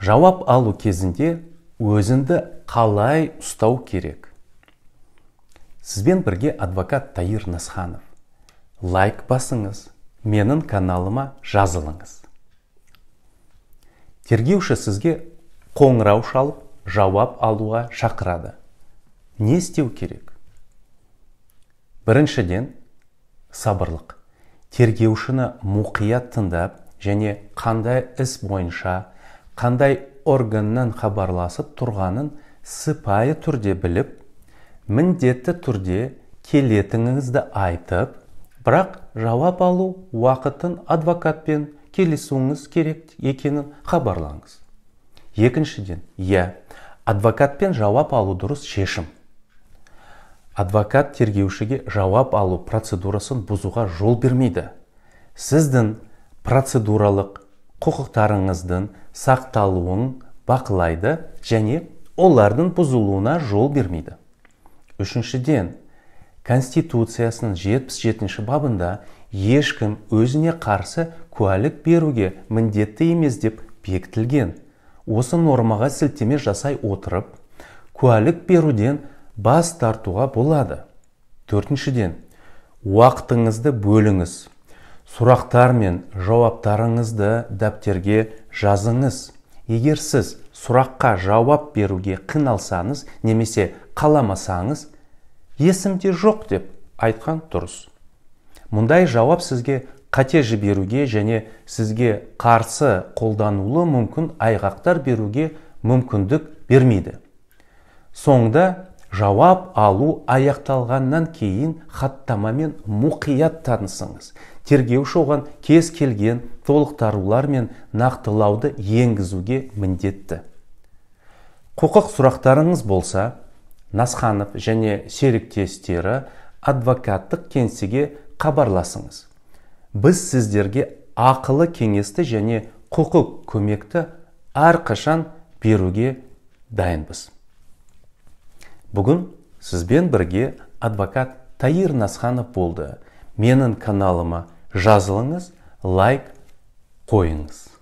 Жауап алу кезінде өзіңді қалай ұстау керек? Сізбен бірге адвокат Таир Насханов. Лайк басыңыз, менің каналыма жазылыңыз. Тергеуші сізге қоңырау шалып, жауап алуға шақырады. Не істеу керек? Біріншіден, сабырлық. Тергеушіні мұқият тыңдап, және қандай іс бойынша, қандай органнан хабарласып тұрғанын сыпайы түрде біліп, міндетті түрде келетініңізді айтып, бірақ жауап алу уақытын адвокатпен келісуіңіз керек екенін хабарлаңыз. Екіншіден, адвокатпен жауап алу дұрыс шешім. Адвокат тергеушіге жауап алу процедурасын бұзуға жол бермейді. Сіздің процедуралық құқықтарыңыздың сақталуын бақылайды және олардың бұзылуына жол бермейді. Үшіншіден, Конституциясының 77-ші бабында ешкім өзіне қарсы куәлік беруге міндетті емес деп бекітілген. Осы нормаға сілтеме жасай отырып, куәлік беруден бас тартуға болады. Төртіншіден, уақытыңызды бөліңіз. Сұрақтар мен жауаптарыңызды дәптерге жазыңыз. Егер сіз сұраққа жауап беруге қиналсаңыз, немесе қаламасаңыз, есімде жоқ деп айтқан дұрыс. Мұндай жауап сізге қате жіберуге және сізге қарсы қолданылуы мүмкін айғақтар беруге мүмкіндік бермейді. Соңында жауап алу аяқталғаннан кейін хаттамамен мұқият танысыңыз. Тергеуші оған кез келген толықтырулар мен нақтылауды енгізуге міндетті. Құқық сұрақтарыңыз болса, Насханов және серіктестері адвокаттық кеңсеге хабарласыңыз. Біз сіздерге ақылы кеңесті және құқық көмекті әрқашан беруге дайынбыз. Бүгін сізбен бірге адвокат Таир Насханов болды. Менің каналыма жазылыңыз, лайк қойыңыз.